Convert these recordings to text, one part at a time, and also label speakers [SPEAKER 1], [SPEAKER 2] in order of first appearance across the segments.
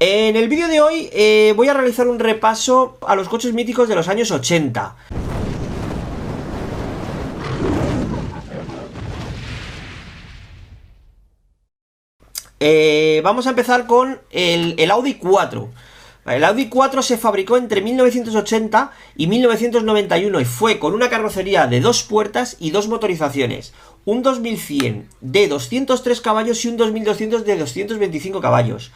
[SPEAKER 1] En el vídeo de hoy voy a realizar un repaso a los coches míticos de los años 80. Vamos a empezar con el Audi 4. El Audi 4 se fabricó entre 1980 y 1991 y fue con una carrocería de 2 puertas y 2 motorizaciones. Un 2100 de 203 caballos y un 2200 de 225 caballos.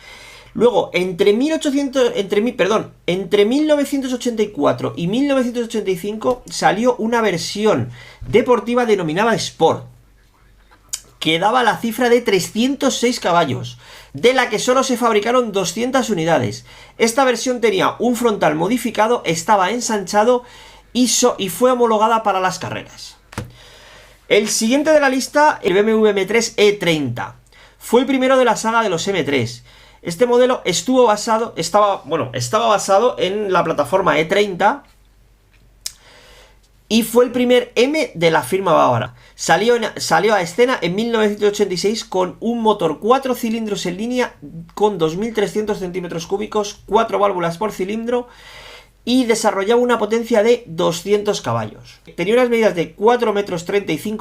[SPEAKER 1] Luego, entre 1984 y 1985 salió una versión deportiva denominada Sport, que daba la cifra de 306 caballos, de la que solo se fabricaron 200 unidades. Esta versión tenía un frontal modificado, estaba ensanchado y fue homologada para las carreras. El siguiente de la lista, el BMW M3 E30. Fue el primero de la saga de los M3. Este modelo estaba basado en la plataforma E30 y fue el primer M de la firma bávara. Salió a escena en 1986 con un motor 4 cilindros en línea con 2.300 centímetros cúbicos, 4 válvulas por cilindro y desarrollaba una potencia de 200 caballos. Tenía unas medidas de 4,35 metros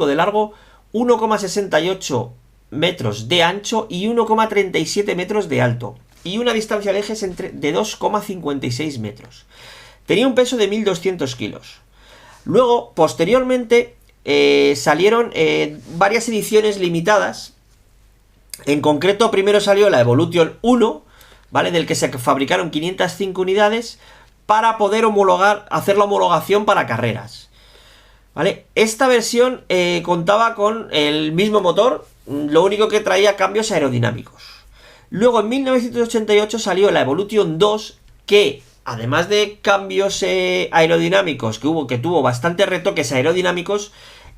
[SPEAKER 1] de largo, 1,68 metros de ancho y 1,37 metros de alto, y una distancia de ejes de 2,56 metros. Tenía un peso de 1.200 kilos. Luego, posteriormente, salieron varias ediciones limitadas. En concreto, primero salió la Evolution 1, ¿vale? Del que se fabricaron 505 unidades para poder hacer la homologación para carreras, ¿vale? Esta versión contaba con el mismo motor, lo único que traía cambios aerodinámicos. Luego, en 1988 salió la Evolution 2, que además de cambios aerodinámicos que tuvo bastantes retoques aerodinámicos,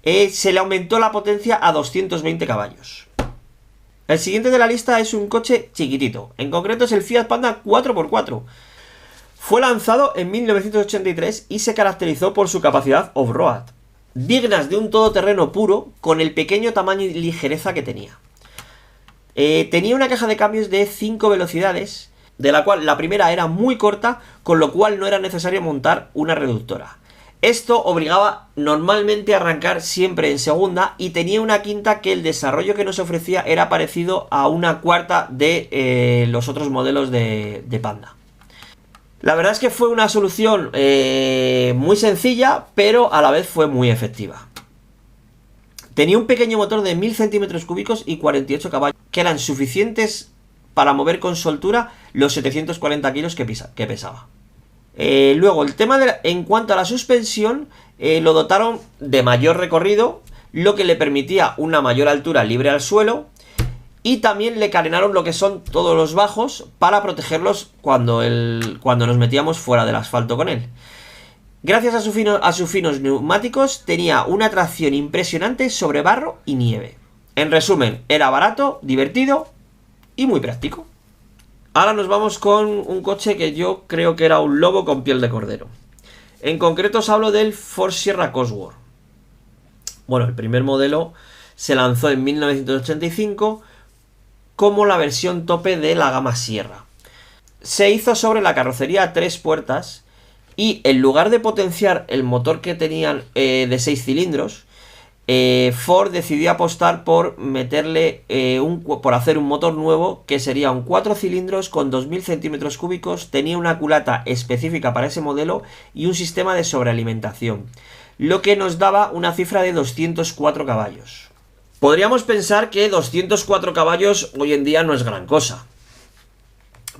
[SPEAKER 1] se le aumentó la potencia a 220 caballos. El siguiente de la lista es un coche chiquitito, en concreto es el Fiat Panda 4x4. Fue lanzado en 1983 y se caracterizó por su capacidad off-road, dignas de un todoterreno puro con el pequeño tamaño y ligereza que tenía. Tenía una caja de cambios de 5 velocidades, de la cual la primera era muy corta, con lo cual no era necesario montar una reductora. Esto obligaba normalmente a arrancar siempre en segunda, y tenía una quinta que el desarrollo que nos ofrecía era parecido a una cuarta de los otros modelos de Panda. La verdad es que fue una solución muy sencilla, pero a la vez fue muy efectiva. Tenía un pequeño motor de 1000 centímetros cúbicos y 48 caballos, que eran suficientes para mover con soltura los 740 kilos que pesaba. Luego, en cuanto a la suspensión, lo dotaron de mayor recorrido, lo que le permitía una mayor altura libre al suelo, y también le carenaron lo que son todos los bajos para protegerlos cuando nos metíamos fuera del asfalto con él. Gracias a sus finos neumáticos, tenía una tracción impresionante sobre barro y nieve. En resumen, era barato, divertido y muy práctico. Ahora nos vamos con un coche que yo creo que era un lobo con piel de cordero. En concreto os hablo del Ford Sierra Cosworth. Bueno, el primer modelo se lanzó en 1985 como la versión tope de la gama Sierra. Se hizo sobre la carrocería a 3 puertas y en lugar de potenciar el motor que tenían de 6 cilindros, Ford decidió apostar por hacer un motor nuevo que sería un 4 cilindros con 2000 centímetros cúbicos, tenía una culata específica para ese modelo y un sistema de sobrealimentación, lo que nos daba una cifra de 204 caballos. Podríamos pensar que 204 caballos hoy en día no es gran cosa,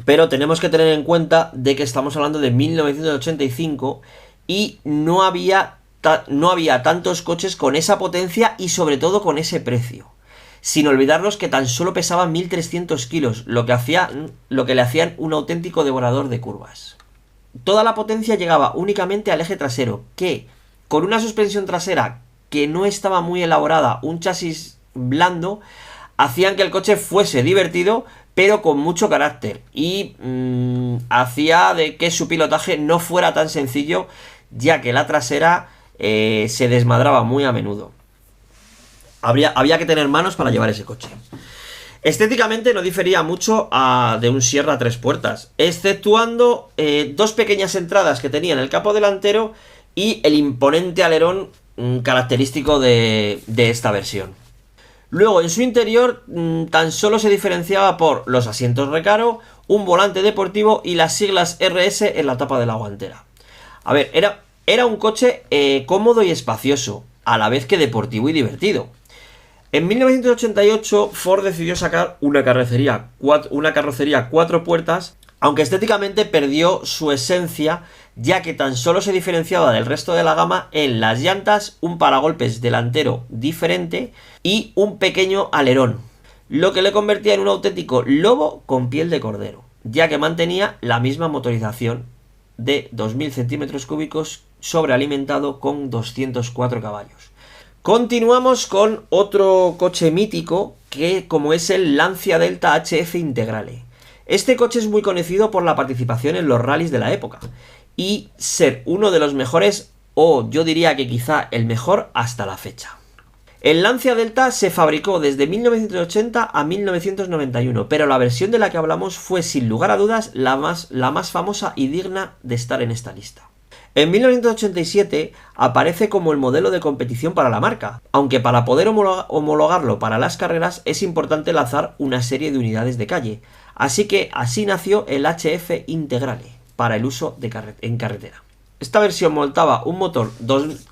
[SPEAKER 1] pero tenemos que tener en cuenta de que estamos hablando de 1985 y no había tantos coches con esa potencia y sobre todo con ese precio. Sin olvidarnos que tan solo pesaban 1300 kilos, lo que le hacían un auténtico devorador de curvas. Toda la potencia llegaba únicamente al eje trasero, que con una suspensión trasera que no estaba muy elaborada, un chasis blando, hacían que el coche fuese divertido pero con mucho carácter, y hacía de que su pilotaje no fuera tan sencillo, ya que la trasera se desmadraba muy a menudo. Había que tener manos para llevar ese coche. Estéticamente no difería mucho de un Sierra 3 puertas, exceptuando dos pequeñas entradas que tenía en el capó delantero y el imponente alerón característico de esta versión. Luego, en su interior, tan solo se diferenciaba por los asientos recaro, un volante deportivo y las siglas RS en la tapa de la guantera. A ver, era un coche cómodo y espacioso, a la vez que deportivo y divertido. En 1988, Ford decidió sacar una carrocería 4 puertas, aunque estéticamente perdió su esencia, ya que tan solo se diferenciaba del resto de la gama en las llantas, un paragolpes delantero diferente y un pequeño alerón, lo que le convertía en un auténtico lobo con piel de cordero, ya que mantenía la misma motorización de 2000 centímetros cúbicos sobrealimentado con 204 caballos. Continuamos con otro coche mítico como es el Lancia Delta HF Integrale. Este coche es muy conocido por la participación en los rallies de la época y ser uno de los mejores, o yo diría que quizá el mejor hasta la fecha. El Lancia Delta se fabricó desde 1980 a 1991, pero la versión de la que hablamos fue sin lugar a dudas la más famosa y digna de estar en esta lista. En 1987 aparece como el modelo de competición para la marca, aunque para poder homologarlo para las carreras es importante lanzar una serie de unidades de calle, así nació el HF Integrale para el uso en carretera. Esta versión montaba un motor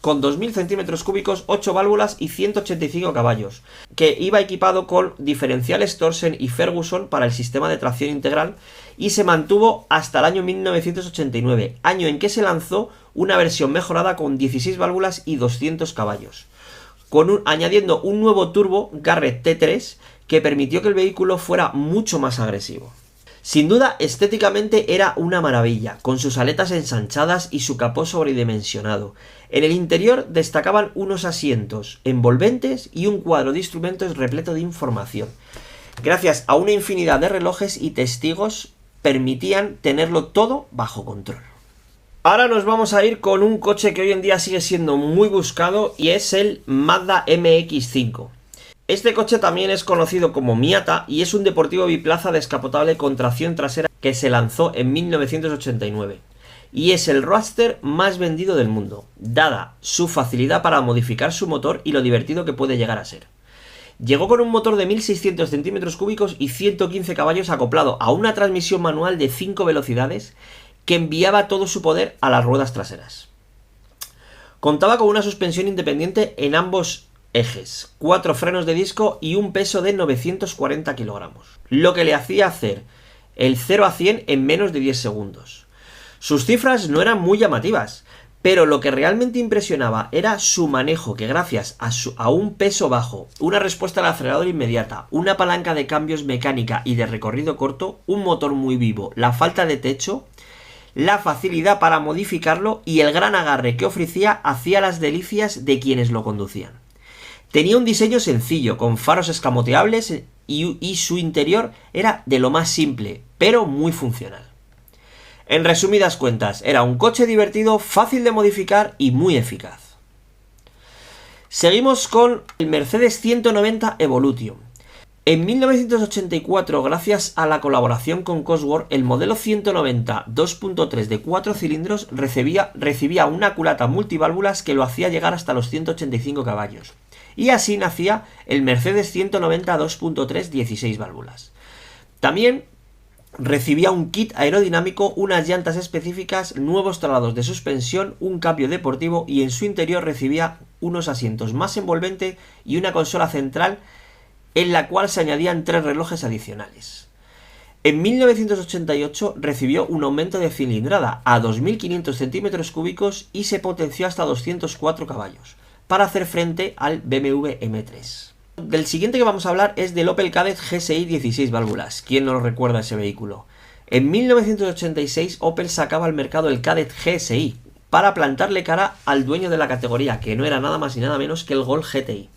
[SPEAKER 1] con 2000 centímetros cúbicos, 8 válvulas y 185 caballos, que iba equipado con diferenciales Torsen y Ferguson para el sistema de tracción integral y se mantuvo hasta el año 1989, año en que se lanzó una versión mejorada con 16 válvulas y 200 caballos, añadiendo un nuevo turbo Garrett T3 que permitió que el vehículo fuera mucho más agresivo. Sin duda, estéticamente era una maravilla, con sus aletas ensanchadas y su capó sobredimensionado. En el interior destacaban unos asientos envolventes y un cuadro de instrumentos repleto de información. Gracias a una infinidad de relojes y testigos, permitían tenerlo todo bajo control. Ahora nos vamos a ir con un coche que hoy en día sigue siendo muy buscado y es el Mazda MX-5. Este coche también es conocido como Miata y es un deportivo biplaza descapotable con tracción trasera que se lanzó en 1989 y es el roadster más vendido del mundo, dada su facilidad para modificar su motor y lo divertido que puede llegar a ser. Llegó con un motor de 1600 centímetros cúbicos y 115 caballos acoplado a una transmisión manual de 5 velocidades que enviaba todo su poder a las ruedas traseras. Contaba con una suspensión independiente en ambos ejes, 4 frenos de disco y un peso de 940 kilogramos, lo que le hacía hacer el 0 a 100 en menos de 10 segundos. Sus cifras no eran muy llamativas, pero lo que realmente impresionaba era su manejo, que gracias a un peso bajo, una respuesta al acelerador inmediata, una palanca de cambios mecánica y de recorrido corto, un motor muy vivo, la falta de techo, la facilidad para modificarlo y el gran agarre que ofrecía hacía las delicias de quienes lo conducían. Tenía un diseño sencillo, con faros escamoteables y su interior era de lo más simple, pero muy funcional. En resumidas cuentas, era un coche divertido, fácil de modificar y muy eficaz. Seguimos con el Mercedes 190 Evolution. En 1984, gracias a la colaboración con Cosworth, el modelo 190 2.3 de 4 cilindros recibía una culata multiválvulas que lo hacía llegar hasta los 185 caballos. Y así nacía el Mercedes 190 2.3 16 válvulas. También recibía un kit aerodinámico, unas llantas específicas, nuevos traslados de suspensión, un cambio deportivo y en su interior recibía unos asientos más envolventes y una consola central en la cual se añadían 3 relojes adicionales. En 1988 recibió un aumento de cilindrada a 2500 centímetros cúbicos y se potenció hasta 204 caballos para hacer frente al BMW M3. Del siguiente que vamos a hablar es del Opel Kadett GSI 16 válvulas. ¿Quién no recuerda ese vehículo? En 1986 Opel sacaba al mercado el Kadett GSI para plantarle cara al dueño de la categoría, que no era nada más y nada menos que el Golf GTI.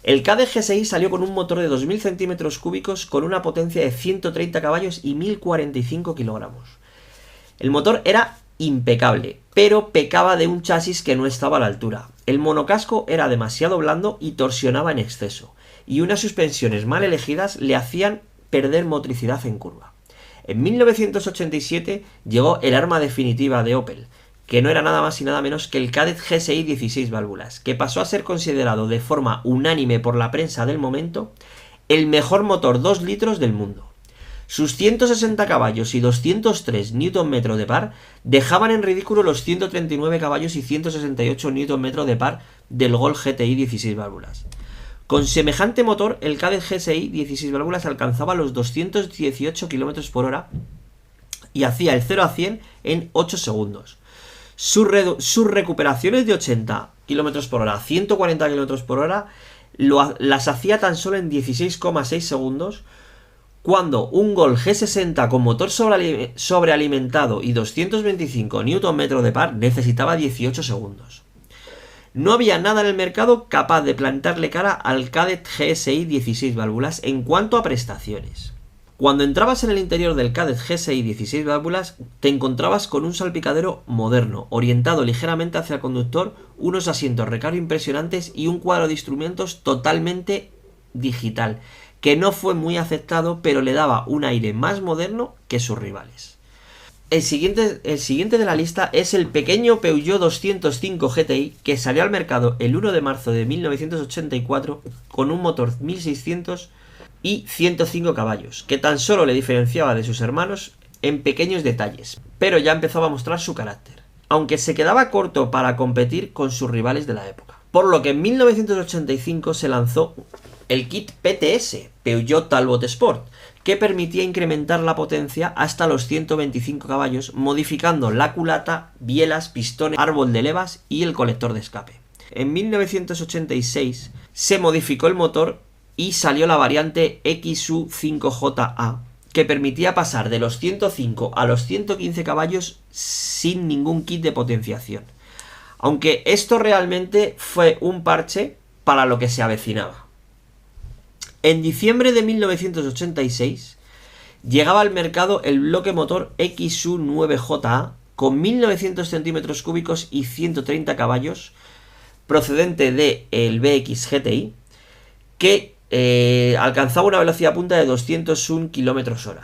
[SPEAKER 1] El Kadett GSI salió con un motor de 2000 centímetros cúbicos con una potencia de 130 caballos y 1045 kilogramos. El motor era impecable, pero pecaba de un chasis que no estaba a la altura. El monocasco era demasiado blando y torsionaba en exceso, y unas suspensiones mal elegidas le hacían perder motricidad en curva. En 1987 llegó el arma definitiva de Opel, que no era nada más y nada menos que el Kadett GSI 16 válvulas, que pasó a ser considerado de forma unánime por la prensa del momento el mejor motor 2 litros del mundo. Sus 160 caballos y 203 Nm de par dejaban en ridículo los 139 caballos y 168 Nm de par del Golf GTI 16 válvulas. Con semejante motor, el Kadett GSI 16 válvulas alcanzaba los 218 km por hora y hacía el 0 a 100 en 8 segundos. Sus recuperaciones de 80 km por hora a 140 km por hora las hacía tan solo en 16,6 segundos, cuando un Golf G60 con motor sobrealimentado y 225 Nm de par necesitaba 18 segundos. No había nada en el mercado capaz de plantarle cara al Kadett GSI 16 válvulas en cuanto a prestaciones. Cuando entrabas en el interior del Kadett GSI 16 válvulas, te encontrabas con un salpicadero moderno, orientado ligeramente hacia el conductor, unos asientos recaro impresionantes y un cuadro de instrumentos totalmente digital, que no fue muy aceptado, pero le daba un aire más moderno que sus rivales. El siguiente de la lista es el pequeño Peugeot 205 GTI, que salió al mercado el 1 de marzo de 1984 con un motor 1600 y 105 caballos, que tan solo le diferenciaba de sus hermanos en pequeños detalles, pero ya empezaba a mostrar su carácter, aunque se quedaba corto para competir con sus rivales de la época. Por lo que en 1985 se lanzó el kit PTS, Peugeot Talbot Sport, que permitía incrementar la potencia hasta los 125 caballos, modificando la culata, bielas, pistones, árbol de levas y el colector de escape. En 1986 se modificó el motor y salió la variante XU5JA, que permitía pasar de los 105 a los 115 caballos sin ningún kit de potenciación. Aunque esto realmente fue un parche para lo que se avecinaba. En diciembre de 1986 llegaba al mercado el bloque motor XU9JA con 1900 centímetros cúbicos y 130 caballos, procedente del BX GTI, que alcanzaba una velocidad punta de 201 km/h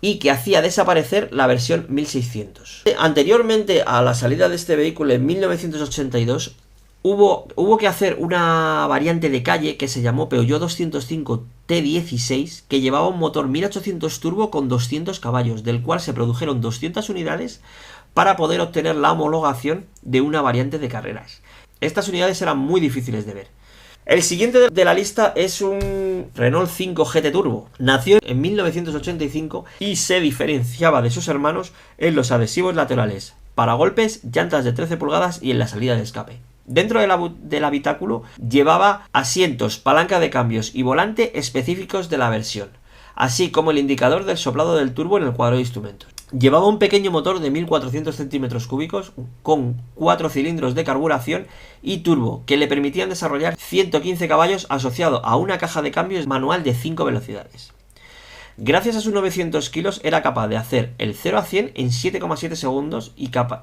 [SPEAKER 1] y que hacía desaparecer la versión 1600. Anteriormente a la salida de este vehículo en 1982, hubo que hacer una variante de calle que se llamó Peugeot 205 T16, que llevaba un motor 1800 turbo con 200 caballos, del cual se produjeron 200 unidades para poder obtener la homologación de una variante de carreras. Estas unidades eran muy difíciles de ver. El siguiente de la lista es un Renault 5 GT Turbo. Nació en 1985 y se diferenciaba de sus hermanos en los adhesivos laterales, paragolpes, llantas de 13 pulgadas y en la salida de escape. Dentro del habitáculo llevaba asientos, palanca de cambios y volante específicos de la versión, así como el indicador del soplado del turbo en el cuadro de instrumentos. Llevaba un pequeño motor de 1400 centímetros cúbicos con 4 cilindros de carburación y turbo que le permitían desarrollar 115 caballos asociado a una caja de cambios manual de 5 velocidades. Gracias a sus 900 kilos era capaz de hacer el 0 a 100 en 7,7 segundos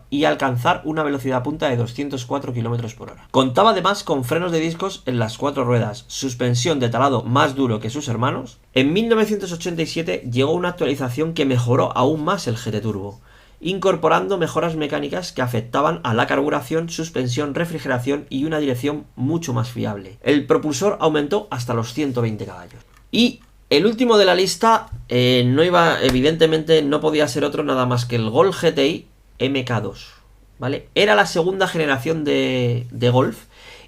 [SPEAKER 1] y alcanzar una velocidad punta de 204 km por hora. Contaba además con frenos de discos en las 4 ruedas, suspensión de talado más duro que sus hermanos. En 1987 llegó una actualización que mejoró aún más el GT Turbo, incorporando mejoras mecánicas que afectaban a la carburación, suspensión, refrigeración y una dirección mucho más fiable. El propulsor aumentó hasta los 120 caballos. Y el último de la lista evidentemente no podía ser otro nada más que el Golf GTI MK2, ¿vale? Era la segunda generación de Golf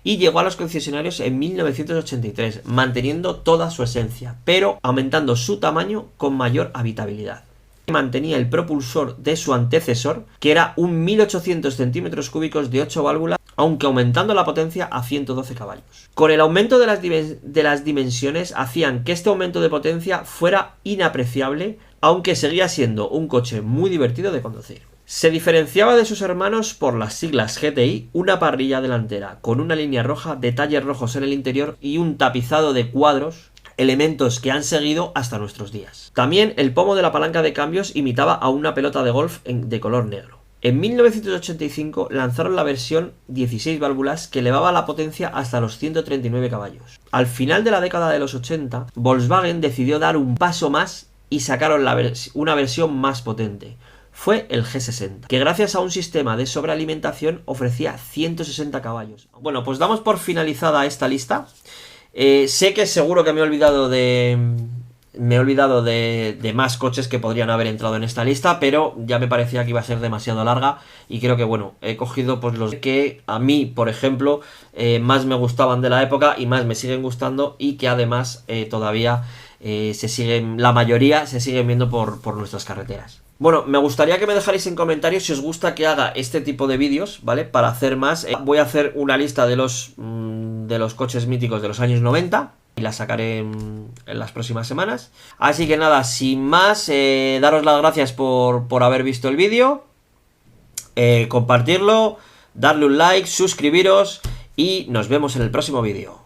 [SPEAKER 1] y llegó a los concesionarios en 1983, manteniendo toda su esencia, pero aumentando su tamaño con mayor habitabilidad. Mantenía el propulsor de su antecesor, que era un 1800 centímetros cúbicos de 8 válvulas, aunque aumentando la potencia a 112 caballos. Con el aumento de las dimensiones hacían que este aumento de potencia fuera inapreciable, aunque seguía siendo un coche muy divertido de conducir. Se diferenciaba de sus hermanos por las siglas GTI, una parrilla delantera con una línea roja, detalles rojos en el interior y un tapizado de cuadros, elementos que han seguido hasta nuestros días. También el pomo de la palanca de cambios imitaba a una pelota de golf de color negro. En 1985 lanzaron la versión 16 válvulas que elevaba la potencia hasta los 139 caballos. Al final de la década de los 80, Volkswagen decidió dar un paso más y sacaron una versión más potente. Fue el G60, que gracias a un sistema de sobrealimentación ofrecía 160 caballos. Bueno, pues damos por finalizada esta lista. Sé que seguro que me he olvidado de más coches que podrían haber entrado en esta lista, pero ya me parecía que iba a ser demasiado larga y creo que, bueno, he cogido pues los que a mí, por ejemplo, más me gustaban de la época y más me siguen gustando, y que además todavía la mayoría se siguen viendo por nuestras carreteras. Bueno, me gustaría que me dejarais en comentarios si os gusta que haga este tipo de vídeos, ¿vale? Para hacer más. Voy a hacer una lista de los coches míticos de los años 90 y la sacaré en las próximas semanas. Así que nada, sin más, daros las gracias por haber visto el vídeo, compartirlo, darle un like, suscribiros y nos vemos en el próximo vídeo.